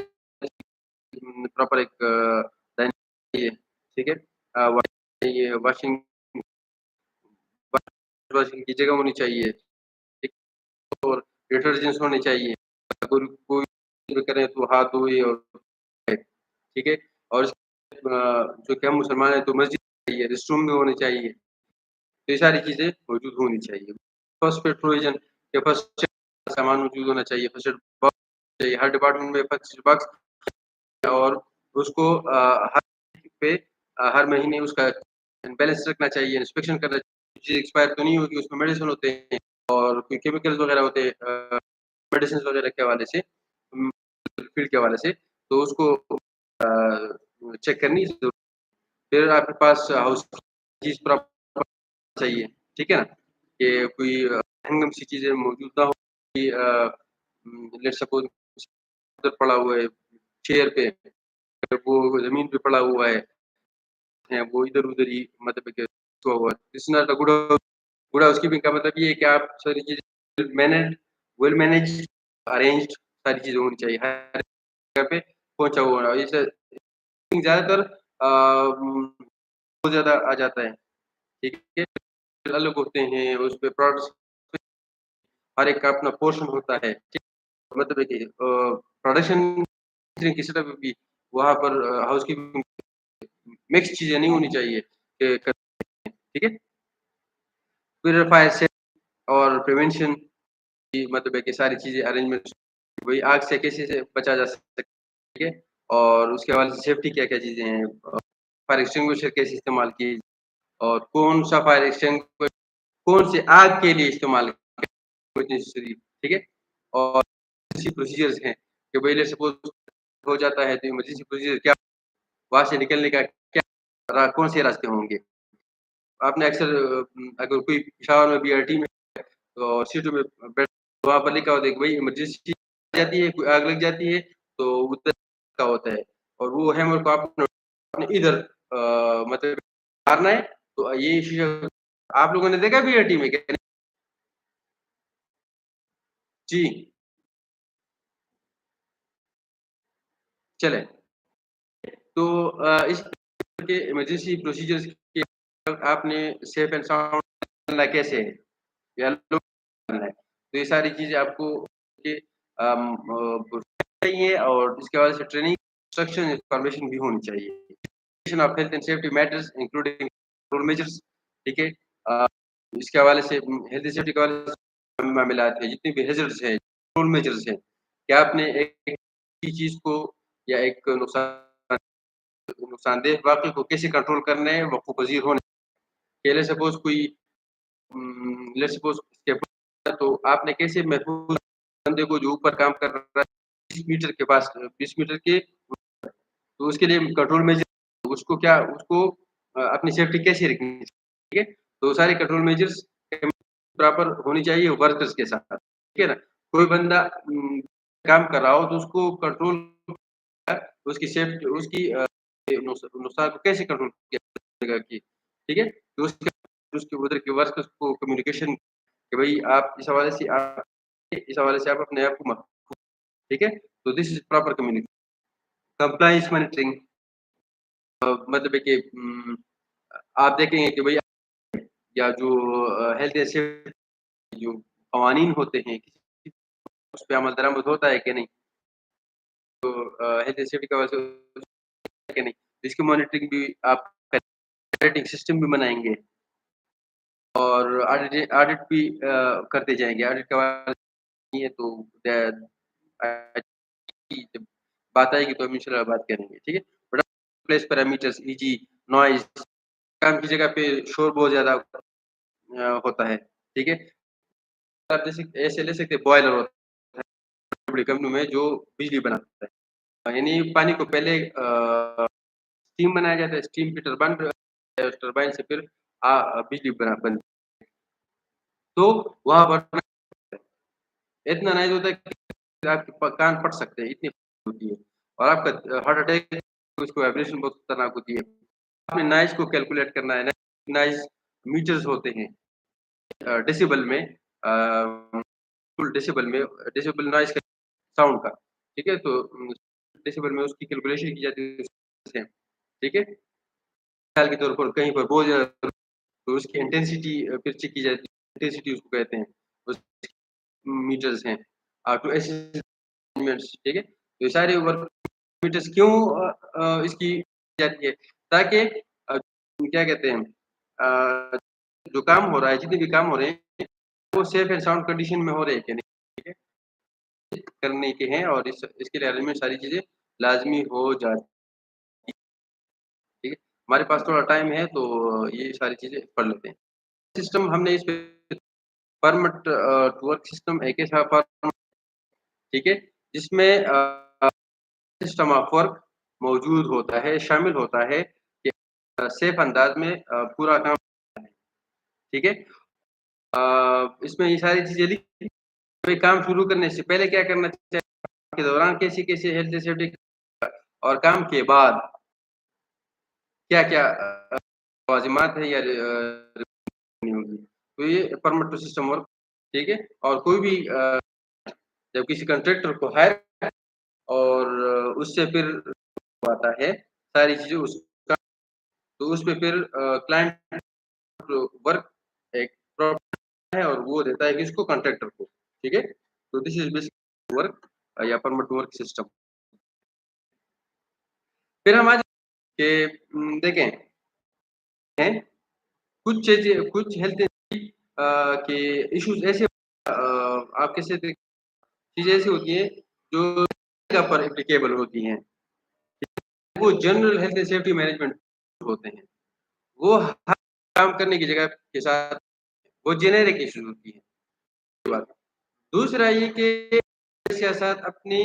प्रॉपर एक डाइनिंग चाहिए, ठीक है? वा ये वॉशिंग वॉशिंग की जगह होनी चाहिए, ठीक और डिटर्जेंट्स होने चाहिए। अगर कोई भी करें तो हाथ धोए और ठीक है? और जो कि हम मुसलमान हैं तो मस्जिद चाहिए, रेस्टरूम भी होने चाहिए। तो ये सारी चीज़ें मौजूद होनी चाहिए। फर्स्ट एड प्रोविज़न या फर्स्ट एड का सामान मौजूद होना चाहिए, फर्स्ट एड बॉक्स चाहिए, हर डिपार्टमेंट में फर्स्ट एड बॉक्स और उसको हर पे हर महीने उसका बैलेंस रखना चाहिए, इंस्पेक्शन करना चाहिए, चीज़ एक्सपायर तो नहीं होगी, उसमें मेडिसिन होते हैं और कोई केमिकल्स वगैरह होते हैं मेडिसिन्स वगैरह के हवाले से फील्ड के हवाले से, तो उसको चेक करनी ज़रूर फिर आपके पास हाउस चीज़ प्रॉपर चाहिए, ठीक है ना? कि कोई रैंडम सी चीज़ें मौजूद ना हो कि लेट्स सपोज़ उधर पड़ा हुआ है चेयर पे, वो ज़मीन पे पड़ा हुआ है वो इधर-उधर ही मतलब कि हुआ हुआ है। It's not a good housekeeping का मतलब ये है कि आप सारी चीज़ें वेल मैनेज्ड, अरेंज्ड सारी चीज़ें होनी चाहिए। हर जगह पे पहुँचा हुआ ये ज़्यादातर बहुत ज़्यादा आ जाता है, ठीक है? अलग होते हैं, उसपे प्रोडक्ट्स हर एक का अपना पोर्शन होता है, ठीक मतलब है कि प्रोडक्शन की तरफ भी वहाँ पर हाउसकीपिंग मिक्स चीज़ें नहीं होनी चाहिए ठीक है? फिर फायर सेफ्टी और प्रिवेंशन की मतलब है कि सारी चीज़ें अरेंजमेंट्स वही आग से कैसे से बचा जा सकता है, ठीक है? और उसके बाद सेफ्टी क्या-क्या चीज़ें हैं फायर एक्सटिंग्विशर कैसे इस्तेमाल किए और कौन-सा फायर एक्सटिंग्विशर कौन से आग के लिए इस्तेमाल नेसेसरी ठीक है? और इमरजेंसी प्रोसीजर्स हैं कि भई लेट्स सपोज़ हो जाता है तो इमरजेंसी प्रोसीजर क्या वहाँ से निकलने का क्या कौन से रास्ते होंगे? आपने अक्सर अगर कोई पेशावर में बीआरटी में तो सीटों में बैठ वहाँ पर लिखा होता है कि भई इमरजेंसी आ जाती है, कोई आग लग जाती है तो उधर का होता है और वो हैमर को आपने इधर मतलब मारना है तो ये शीशा आप लोगों ने देखा बीआरटी में क्या? जी, चलें। तो इस के इमरजेंसी प्रोसीजर्स के आपने सेफ एंड साउंड करना कैसे है? या लोग करना है। तो ये सारी चीज़ें आपको के चाहिए और इसके वजह से ट्रेनिंग, इंस्ट्रक्शन, इन्फॉर्मेशन भी होनी चाहिए। Of health and safety matters including control measures ठीक है? अ, इसके हवाले से हेल्थ एंड सेफ्टी के हवाले से मामलात हैं, जितनी भी हैज़र्ड्स हैं, कंट्रोल मेजर्स हैं, क्या आपने एक एक ही चीज़ को या एक नुकसानदेह वाक़ये को कैसे कंट्रोल करना है, वक़्फ़ पज़ीर होना है। लेट्स सपोज़ कोई लेट्स सपोज़ तो आपने कैसे महफूज़ बंदे को जो ऊपर काम कर रहा है 20 मीटर के पास 20 मीटर के तो उसके लिए कंट्रोल मेजर उसको क्या उसको अपनी सेफ्टी कैसे रखनी है, ठीक है? तो सारे कंट्रोल मेजर्स प्रॉपर होनी चाहिए वर्कर्स के साथ, ठीक है ना? कोई बंदा काम कर रहा हो तो उसको कंट्रोल उसकी सेफ्टी उसकी नुकसान को कैसे कंट्रोल किया जाएगा कि ठीक है? तो उसके उसके उधर के वर्कर्स को कम्युनिकेशन कि भई आप इस हवाले से आप इस हवाले से आप अपने आप को ठीक है? तो this is proper communication. Compliance monitoring मतलब है कि आप देखेंगे कि भई या जो हेल्थ एंड सेफ्टी जो कवानीन होते हैं, उस पे अमल दरामद होता है कि नहीं? तो हेल्थ एंड सेफ्टी का वैसे है कि नहीं? इसकी मॉनिटरिंग भी आप ऑडिटिंग सिस्टम भी बनाएँगे और ऑडिट भी करते जाएँगे। ऑडिट का नहीं है तो अ, जब बात आएगी तो हम इंशाल्लाह बात करेंगे, ठीक है? Product place parameters easy, noise काम की जगह पे शोर बहुत ज़्यादा होता है, ठीक है? आप जैसे ऐसे ले सकते हैं बॉयलर होता है बड़ी कंपनी में जो बिजली बनाता है। यानी पानी को पहले स्टीम बनाया जाता है, स्टीम की टरबाइन से फिर बिजली बनती तो वहाँ पर इतना नाइज़ होता है कि आपके कान फट सकते हैं, इतनी होती है और आपका हार्ट अटैक उसको वाइब्रेशन बहुत खतरनाक होती है। आपने नॉइज़ को कैलकुलेट करना है, नॉइज़ मीटर्स होते हैं डेसिबल में फुल डेसिबल नॉइज़ का साउंड का, ठीक है? तो डेसिबल में उसकी कैलकुलेशन की जाती है, ठीक है? मिसाल के तौर पर कहीं पर बहुत ज़्यादा तो उसकी इंटेंसिटी फिर चेक की जाती है, इंटेंसिटी उसको कहते हैं, उस मीटर्स हैं। टू असेस मिनट्स ठीक है? तो ये सारे वर्क मीटर्स क्यों इसकी जाती है ताकि क्या कहते हैं जो काम हो रहा है, जितने भी काम हो रहे हैं, वो सेफ एंड साउंड कंडीशन में हो रहे हैं कि नहीं, ठीक है? करने के हैं और इसके लिए में सारी चीज़ें लाज़मी हो जाती ठीक है? हमारे पास थोड़ा टाइम है तो ये सारी चीज़ें पढ़ लेते हैं। सिस्टम हमने इस पे परमिट वर्क सिस्टम एक ऐसा फर्म ठीक है? जिसमें सिस्टम ऑफ वर्क मौजूद होता है, शामिल होता है कि सेफ अंदाज़ में पूरा काम ठीक है? इसमें ये सारी चीज़ें लिखी कोई काम शुरू करने से पहले क्या करना चाहिए, के दौरान कैसी-कैसी हेल्थ एंड सेफ्टी और काम के बाद क्या-क्या लवाज़िमात है या नहीं होगी। तो ये परमिट टू सिस्टम वर्क ठीक है? और कोई भी जब किसी कॉन्ट्रैक्टर को हायर और उससे फिर आता है, सारी चीज़ें उसका तो उसपे फिर क्लाइंट वर्क एक है और वो देता है किसको कॉन्ट्रैक्टर को, ठीक है? तो दिस इज़ बेसिक वर्क या परमिट वर्क सिस्टम। फिर हम आ जाते हैं कि देखें हैं कुछ चीज़ें कुछ हेल्थ के इश्यूज़ ऐसे आप कैसे चीज़ें ऐसी होती हैं जो जगह पर एप्लीकेबल होती हैं। वो general health and safety management होते हैं। वो हर काम करने की जगह के साथ वो जेनेरिक इश्यूज़ होती हैं। बात दूसरा ये कि के साथ अपनी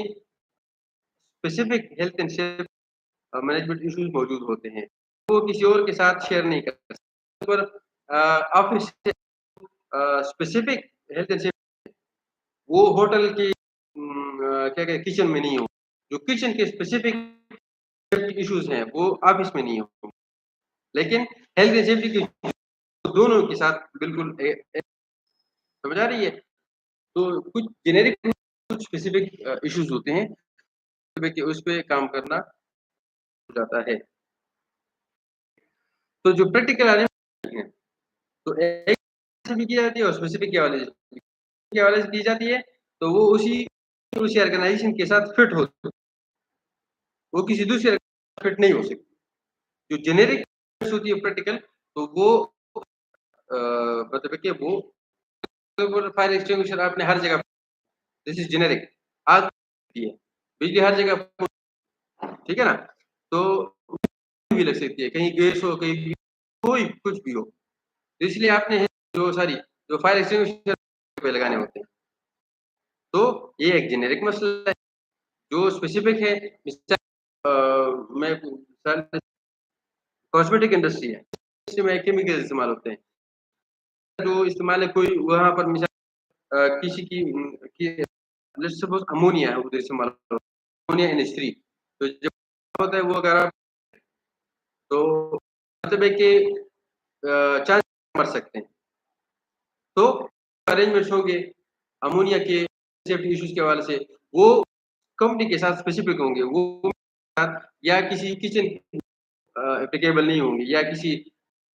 specific health and safety management issues मौजूद होते हैं। वो किसी और के साथ शेयर नहीं कर सकते। पर ऑफ़िस से स्पेसिफिक हेल्थ एंड सेफ्टी वो होटल की क्या कहते हैं किचन में नहीं हो। जो किचन के स्पेसिफिक सेफ्टी इश्यूज़ हैं, वो ऑफ़िस में नहीं हो। लेकिन हेल्थ एंड सेफ्टी के दोनों के साथ बिल्कुल समझ आ रही है? तो कुछ जेनेरिक कुछ स्पेसिफिक इश्यूज़ होते हैं, कि उस पे काम करना हो जाता है। तो जो प्रैक्टिकल हैं, तो एक से भी की जाती है और स्पेसिफिक के हवाले से की जाती है, तो वो उसी ऑर्गेनाइज़ेशन के साथ फिट होती है। वो किसी दूसरे फिट नहीं हो सकती। जो जेनेरिक होती है प्रैक्टिकल, तो वो मतलब है कि वो फायर एक्सटिंग्विशर आपने हर जगह दिस इज़ जेनेरिक आग लगती है, बिजली हर जगह ठीक है ना? तो भी लग सकती है, कहीं गैस हो, कहीं कोई कुछ भी हो। तो इसलिए आपने जो फायर एक्सटिंग्विशर पे लगाने होते हैं। तो ये एक जेनेरिक मसला है, जो स्पेसिफिक है मिसाल मैं मिसाल कॉस्मेटिक इंडस्ट्री है, इसमें केमिकल इस्तेमाल होते हैं। जो इस्तेमाल है कोई वहाँ पर मिसाल किसी की लेट्स सपोज़ अमोनिया है उधर इस्तेमाल अमोनिया इंडस्ट्री तो जब होता है वो अगर आप तो मतलब है कि चांस मर सकते हैं। तो अरेंजमेंट्स होंगे अमोनिया के सेफ्टी इश्यूज़ के हवाले से वो कंपनी के साथ स्पेसिफिक होंगे, वो या किसी किचन एप्लीकेबल नहीं होंगे, या किसी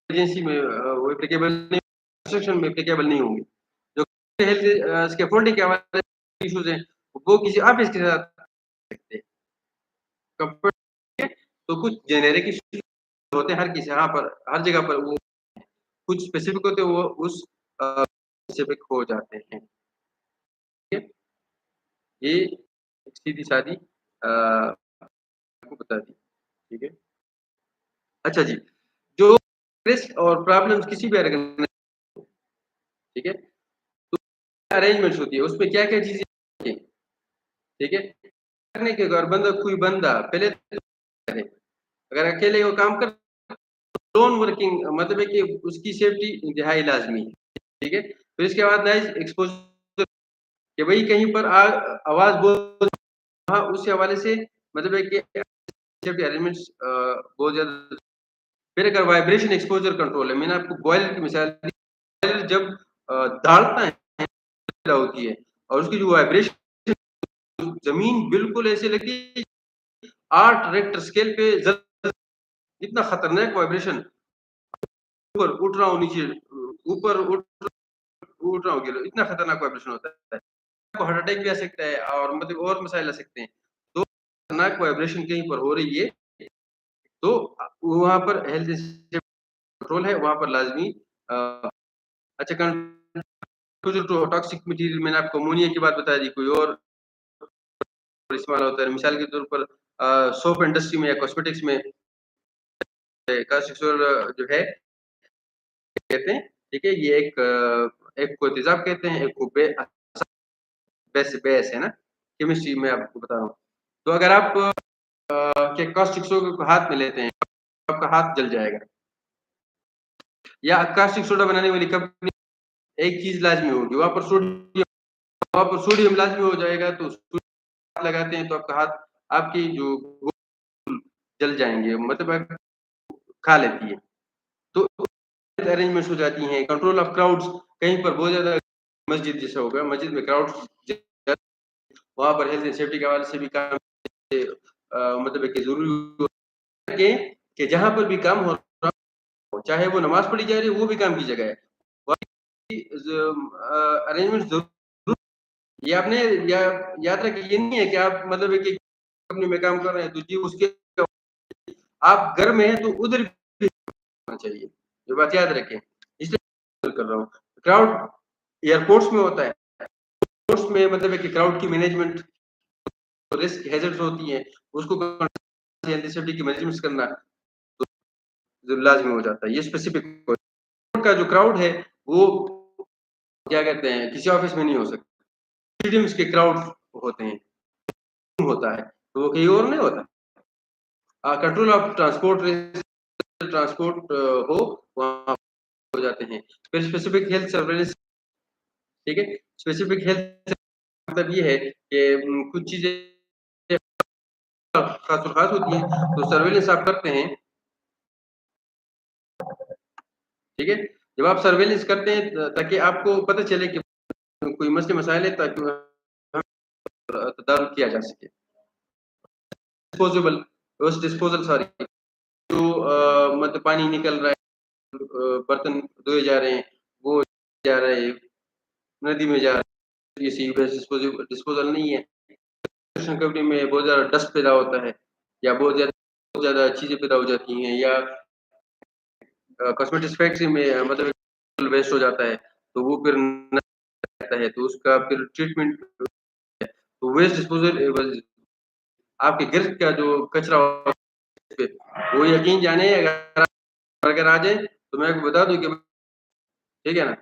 एजेंसी में वो एप्लीकेबल नहीं, कंस्ट्रक्शन में एप्लीकेबल नहीं होंगे। जो हेल्थ स्कैफोल्डिंग के हवाले से इश्यूज हैं, वो किसी ऑफिस के साथ सकते हैं। तो कुछ जेनेरिक इश्यूज होते हैं, हर किसी यहाँ पर हर जगह पर वो कुछ स्पेसिफिक होते हैं, वो उस स्पेसिफिक हो जाते हैं। ठीक है, ये सीधी सादी आपको बता दी। ठीक है, अच्छा जी, जो रिस्क और प्रॉब्लम्स किसी भी ऑर्गेनाइजेशन, ठीक है, तो अरेंजमेंट्स होती है, उसमें क्या-क्या चीज़ें होती हैं, ठीक है? करने के अगर कोई बंदा पहले तो करे, अगर अकेले वो काम कर, लोन वर्किंग मतलब है कि उसकी सेफ्टी इंतहाई लाज़मी है, ठीक है? फिर इसके बाद नॉइज़ एक्सपोज़र कि भई कहीं पर आवाज़ बहुत, हाँ, उस हवाले से मतलब है कि सेफ्टी अरेंजमेंट्स बहुत ज़्यादा। फिर अगर वाइब्रेशन एक्सपोज़र कंट्रोल है, मैंने आपको बॉयलर की मिसाल दी, बॉयलर जब दाड़ता है, होती है और उसकी जो वाइब्रेशन, ज़मीन बिल्कुल ऐसे लगती है 8 रिक्टर स्केल पे इतना खतरनाक वाइब्रेशन, ऊपर उठ रहा हूँ, नीचे ऊपर उठ रहा हूँ, गिर, इतना खतरनाक वाइब्रेशन होता है। आपको हार्ट अटैक भी आ सकता है और मतलब और मसाइल आ सकते हैं। तो खतरनाक वाइब्रेशन कहीं पर हो रही है, तो वहाँ पर हेल्थ कंट्रोल है, वहाँ पर लाज़मी अच्छा जो टॉक्सिक मटीरियल, मैंने आपको अमोनिया की बात बता दी, कोई और इस्तेमाल होता है। मिसाल के तौर पर सोप इंडस्ट्री में या कॉस्मेटिक्स में कास्टिक सोडा जो है कहते हैं, ठीक है? ये एक को तेज़ाब कहते हैं, एक को बेस बेस है ना? केमिस्ट्री में आपको बता रहा हूँ। तो अगर आप के कास्टिक सोडा को हाथ में लेते हैं, आपका हाथ जल जाएगा। या कास्टिक सोडा बनाने वाली कंपनी एक चीज़ लाज़मी होगी, वहाँ पर सोडियम लाज़मी हो जाएगा, तो हाथ लगाते हैं तो आपका हाथ, आपकी जो जल जाएँगे, मतलब खा लेती है। तो अरेंजमेंट्स हो जाती हैं, कंट्रोल ऑफ क्राउड्स, कहीं पर बहुत ज़्यादा मस्जिद जैसा होगा, मस्जिद में क्राउड, वहाँ पर हेल्थ एंड सेफ्टी के हवाले से भी काम मतलब है कि ज़रूरी है कि जहाँ पर भी काम हो रहा हो, चाहे वो नमाज़ पढ़ी जा रही है, वो भी काम की जगह है। अरेंजमेंट ज़रूर, ये आपने या याद रखिए, ये नहीं है कि आप मतलब है कि कंपनी में काम कर रहे हैं, तो जी उसके आप घर में हैं तो उधर भी होना चाहिए। ये बात याद रखें। इसलिए कर रहा हूँ। क्राउड एयरपोर्ट्स में होता है। एयरपोर्ट्स में मतलब है कि क्राउड की मैनेजमेंट, रिस्क हैज़र्ड्स होती हैं, उसको हेल्थ सेफ्टी की मैनेजमेंट करना तो लाज़मी हो जाता है। ये स्पेसिफिक का जो क्राउड है, वो क्या कहते हैं, किसी ऑफिस में नहीं हो सकता। स्टेडियम्स के क्राउड होते हैं, होता है, तो वो कहीं और नहीं होता। कंट्रोल ऑफ ट्रांसपोर्ट, ट्रांसपोर्ट हो, वहाँ हो जाते हैं। फिर स्पेसिफिक हेल्थ सर्विलेंस, ठीक है? स्पेसिफिक हेल्थ मतलब ये है कि कुछ चीज़ें ख़ास होती हैं, तो सर्विलेंस आप करते हैं, ठीक है? जब आप सर्विलेंस करते हैं ताकि आपको पता चले कि कोई मसले मसाइल है, ताकि तदारुक किया जा सके। डिस्पोजेबल वेस्ट डिस्पोजल सॉरी, जो मतलब पानी निकल रहा है, बर्तन धोए जा रहे हैं, वो जा रहे हैं, नदी में जा रहा है, ये सीवेज डिस्पोजल नहीं है। कंस्ट्रक्शन कंपनी में बहुत ज़्यादा डस्ट पैदा होता है, या बहुत ज़्यादा चीज़ें पैदा हो जाती हैं, या कॉस्मेटिक्स फैक्ट्री में मतलब वेस्ट हो जाता है, तो वो फिर रहता है, तो उसका फिर ट्रीटमेंट, तो वेस्ट डिस्पोजल आपके घर का जो कचरा होता है, वो यकीन जाने अगर आ जाए, तो मैं आपको बता दूँ कि ठीक है ना?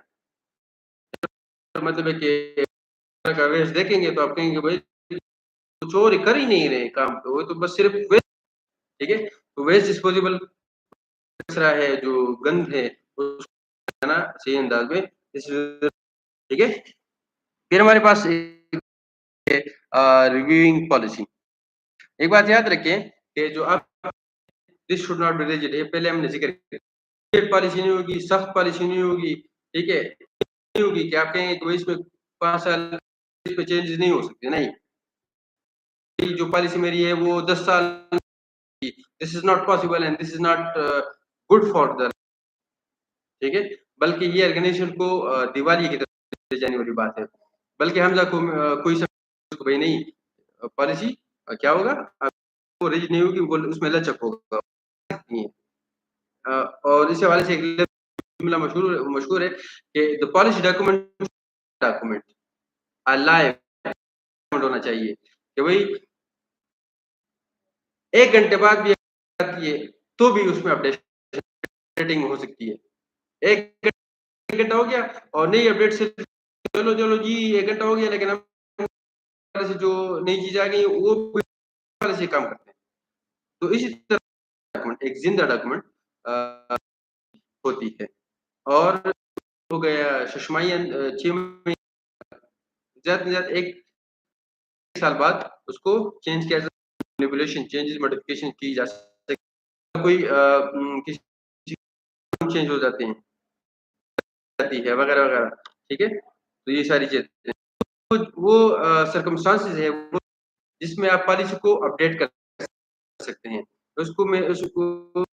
मतलब है कि का वेस्ट देखेंगे तो आप कहेंगे भाई कुछ और कर ही नहीं रहे काम, तो वो तो बस सिर्फ वेस्ट, ठीक है? तो वेस्ट डिस्पोजेबल कचरा है, जो गंद है, उसको ना सही अंदाज में इस, ठीक है? फिर हमारे पास एक रिव्यूइंग पॉलिसी। एक बात याद रखें कि जो आप this should not be rigid, ये पहले हमने ज़िक्र किया। स्ट्रिक्ट पॉलिसी नहीं होगी, सख्त पॉलिसी नहीं होगी, ठीक है? नहीं होगी कि आप कहेंगे कि भाई इसमें 5 साल इसमें चेंजेस नहीं हो सकते, नहीं। जो पॉलिसी मेरी है वो 10 साल की, this is not possible and this is not good for the, ठीक है? बल्कि ये ऑर्गेनाइज़ेशन को दिवालिया की तरफ ले जाने वाली बात है। बल्कि हमज़ा को कोई समझे भई नहीं, पॉलिसी क्या होगा? वो रिलीज़ नहीं होगी, वो उसमें लचक होगा। नहीं है। और इस हवाले से एक जुमला मशहूर मशहूर है कि द पॉलिश डॉक्यूमेंट लाइव होना चाहिए कि भई 1 घंटे बाद भी आती है, तो भी उसमें अपडेटिंग हो सकती है। 1 घंटा हो गया और नई अपडेट से चलो जी 1 घंटा हो गया, लेकिन हम से जो नई चीज़ें आ गई हैं वो पहले से काम करते हैं। तो इसी तरह डॉक्यूमेंट एक ज़िंदा डॉक्यूमेंट अ, होती है। और हो गया शशमाही 6 महीने, ज़्यादा से ज़्यादा 1 साल बाद उसको चेंज किया जा, मैनिपुलेशन चेंजेस मॉडिफिकेशन की जा सकती है। कोई किसी चेंज हो जाते हैं, जाती है वगैरह-वगैरह, ठीक है? तो ये सारी चीज़ें वो सर्कमस्टेंसेस है वो जिसमें आप पॉलिसी को अपडेट कर सकते हैं। उसको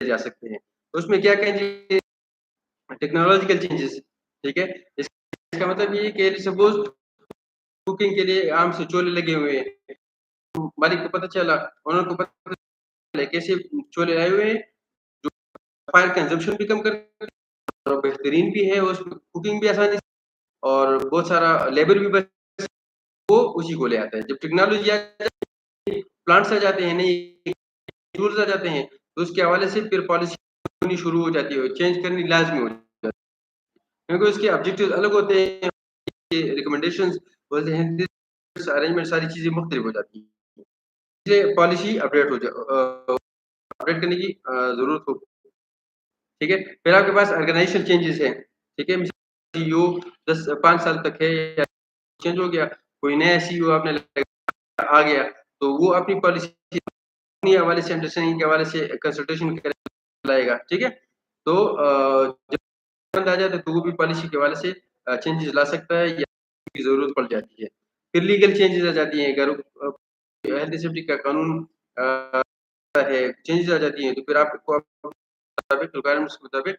जा सकते हैं। तो उसमें क्या कहेंगे टेक्नोलॉजिकल चेंजेस, ठीक है? इसका मतलब ये है कि सपोज़ कुकिंग के लिए आम से चूल्हे लगे हुए हैं। मालिक को पता चला, ओनर को पता चला कैसे चूल्हे आए हुए हैं, जो फायर कंज़म्पशन भी कम करते हैं और बेहतरीन भी है, उसमें कुकिंग भी आसानी से और बहुत सारा लेबर भी बच, वो उसी को ले आता है। जब टेक्नोलॉज़ी आ जाती है, प्लांट्स आ जाते हैं, नए टूल्स आ जाते हैं, तो उसके हवाले से फिर पॉलिसी होनी शुरू हो जाती है, चेंज करनी लाज़मी हो जाती है। क्योंकि उसके ऑब्जेक्टिव्स अलग होते हैं, रिकमेंडेशंस बोलते हैं, अरेंजमेंट सारी चीज़ें मुख्तलिफ हो जाती हैं। इसलिए पॉलिसी अपडेट करने की ज़रूरत हो, ठीक है? फिर आपके पास ऑर्गेनाइजेशन चेंजेस हैं, ठीक है? सीईओ 10 5 साल तक है या चेंज हो गया, कोई नया सीईओ आपने आ गया, तो वो अपनी पॉलिसी अपने हवाले से अंडरस्टैंडिंग के हवाले से कंसल्टेशन लाएगा, ठीक है? तो जब बंदा आ जाता है तो वो भी पॉलिसी के हवाले से चेंजेस ला सकता है या की ज़रूरत पड़ जाती है। फिर लीगल चेंजेस आ जाती हैं, अगर हेल्थ सेफ्टी का कानून है, चेंजेस आ जाती हैं, तो फिर आपको मुताबिक रिक्वायरमेंट्स के मुताबिक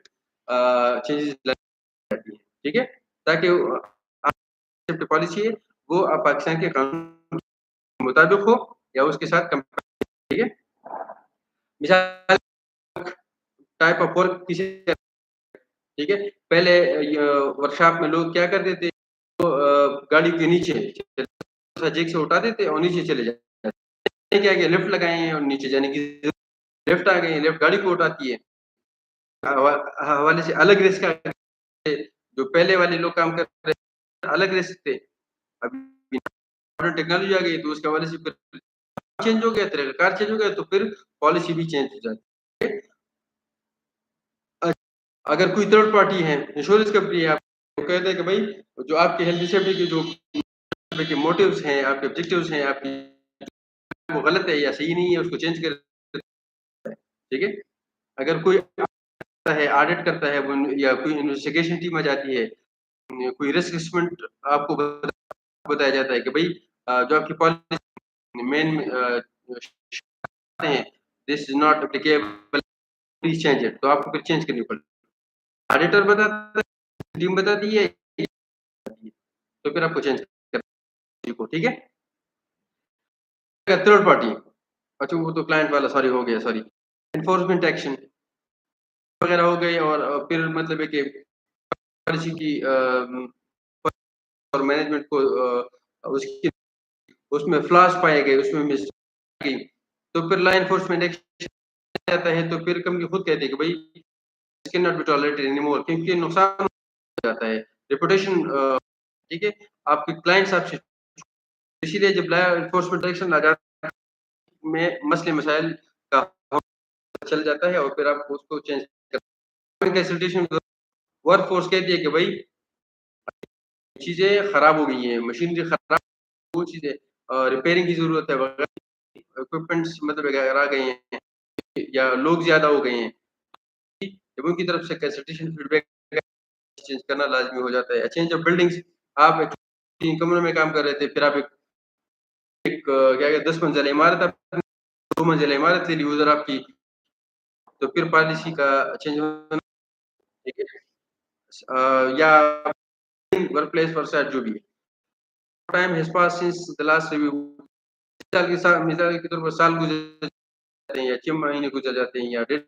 चेंजेस लाई जाती हैं, ठीक है? ताकि सेफ्टी पॉलिसी है, वो पाकिस्तान के कानून के मुताबिक हो या उसके साथ ठीक है? मिसाल टाइप ऑफ वर्क किसी, ठीक है? पहले य वर्कशॉप में लोग क्या करते थे, तो गाड़ी के नीचे जैक से उठा देते और नीचे चले जाते। क्या किया लिफ्ट लगाए हैं और नीचे जाने की लिफ्ट आ गई है, लिफ्ट गाड़ी को उठाती है। हवा हवाले से अलग रिस्क आ गए, जो पहले वाले लोग काम कर रहे थे, अलग रिस्क थे। अभी मॉडर्न टेक्नोलॉजी आ गई तो उसके हवाले से फिर चेंज हो गया, तरीक़ाकार चेंज हो गया तो फिर पॉलिसी भी चेंज हो जाती है। अ, अगर कोई थर्ड पार्टी है, इंश्योरेंस कंपनी है, आपको कहते हैं कि भई जो आपके हेल्थ सेफ्टी के जो के मोटिव्स हैं, आपके ऑब्जेक्टिव्स हैं, आपकी वो गलत है या सही नहीं है, उसको चेंज कर, ठीक है? अगर कोई आता है, ऑडिट करता है वन या कोई इन्वेस्टिगेशन टीम आ जाती है, कोई रिस्क असेसमेंट आपको बताया जाता है कि भई जो आपकी पॉलिसी मेन हैं, this is not applicable, please change it, तो आपको फिर चेंज करनी पड़ती है। ऑडिटर बताता है, टीम बताती है, तो फिर आपको चेंज करना को, ठीक है? थर्ड पार्टी, अच्छा वो तो क्लाइंट वाला सॉरी हो गया सॉरी। एनफोर्समेंट एक्शन वगैरह हो गए और फिर मतलब है कि पॉलिसी की और मैनेजमेंट को उसकी उसमें फ्लॉज़ पाए गए, उसमें मिस्टेक की, तो फिर लॉ एनफोर्समेंट एक्शन आता है, तो फिर कंपनी खुद कहती है कि भई this can not be tolerated anymore, क्योंकि नुकसान हो जाता है, रेपुटेशन ठीक है? आपके क्लाइंट्स आपसे, इसीलिए जब लॉ एनफोर्समेंट एक्शन आ जाता है में मसले मसाइल का चल जाता है और फिर आप उसको चेंज कर कंसल्टेशन वर्कफ़ोर्स कहती है कि भई चीज़ें खराब हो गई हैं, मशीनरी खराब, वो चीज़ें रिपेयरिंग की ज़रूरत है वगैरह, इक्विपमेंट्स मतलब वगैरह आ गए हैं या लोग ज़्यादा हो गए हैं, जब उनकी तरफ से कंसल्टेशन फीडबैक चेंज करना लाज़मी हो जाता है। चेंज ऑफ बिल्डिंग्स, आप एक 3 कमरों में काम कर रहे थे, फिर आप एक एक क्या कहते 10 मंजिला इमारत आप 2 मंजिला इमारत ले ली उधर आपकी, तो फिर पॉलिसी का चेंज होना ठीक है। या वर्क प्लेस फॉर जो भी है। Time has passed since the last review मिसाल के तौर पर साल गुज़र जाते हैं या 6 महीने गुज़र जाते हैं या डेढ़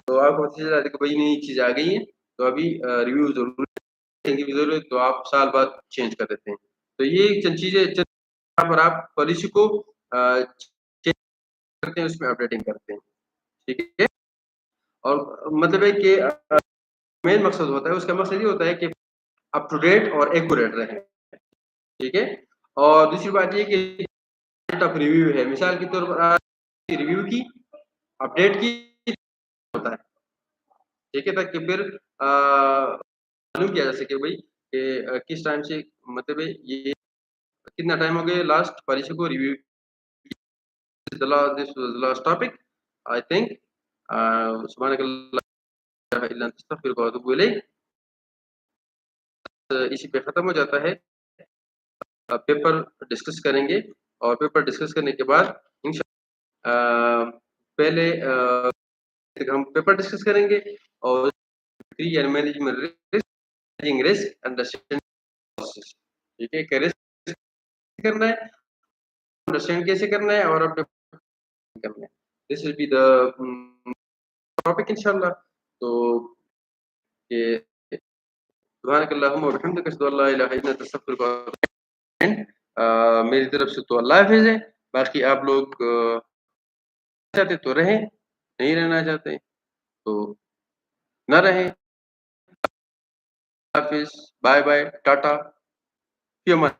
तो आपको पता चल जाता है कि भाई नई चीज़ आ गई है, तो अभी रिव्यू ज़रूरी है की ज़रूरत तो आप साल बाद चेंज कर देते हैं। तो ये चंद चीज़ें यहाँ पर आप पॉलिसी को चेंज करते हैं, उसमें अपडेटिंग करते हैं, ठीक है? और मतलब है कि मेन मकसद होता है, उसका मकसद ये होता है कि अप टू डेट और एक्यूरेट रहें, ठीक है? और दूसरी बात ये कि डेट ऑफ रिव्यू है, मिसाल के तौर पर रिव्यू की, अपडेट की होता है, ठीक है? ताकि फिर मालूम किया जा सके भई कि किस टाइम से मतलब है ये कितना टाइम हो गया लास्ट पॉलिसी को review this was the last topic. I think सुब्हानकल्लाह इल्ला अंत अस्तगफिरुका व अतूबु इलैक। इसी पे खत्म हो जाता है। पेपर डिस्कस करेंगे और पेपर डिस्कस करने के बाद पहले हम पेपर डिस्कस करेंगे और मैनेजमेंट रिस्क अंडरस्टैंडिंग प्रोसेस ठीक है, कि रिस्क करना है, अंडरस्टैंड कैसे करना है और अपने करना है। This will be the topic इंशाल्लाह। तो ये सुब्हानकल्लाहुम्मा व बिहम्दिका अशहदु अल्ला इलाहा इल्ला अंता अस्तगफिरुका व अतूबु इलैक। मेरी तरफ से तो अल्लाह हाफ़िज़ है, बाकी आप लोग चाहते तो रहें, नहीं रहना चाहते तो ना रहें। हाफ़िज़, बाय-बाय, टाटा, फ़ी अमान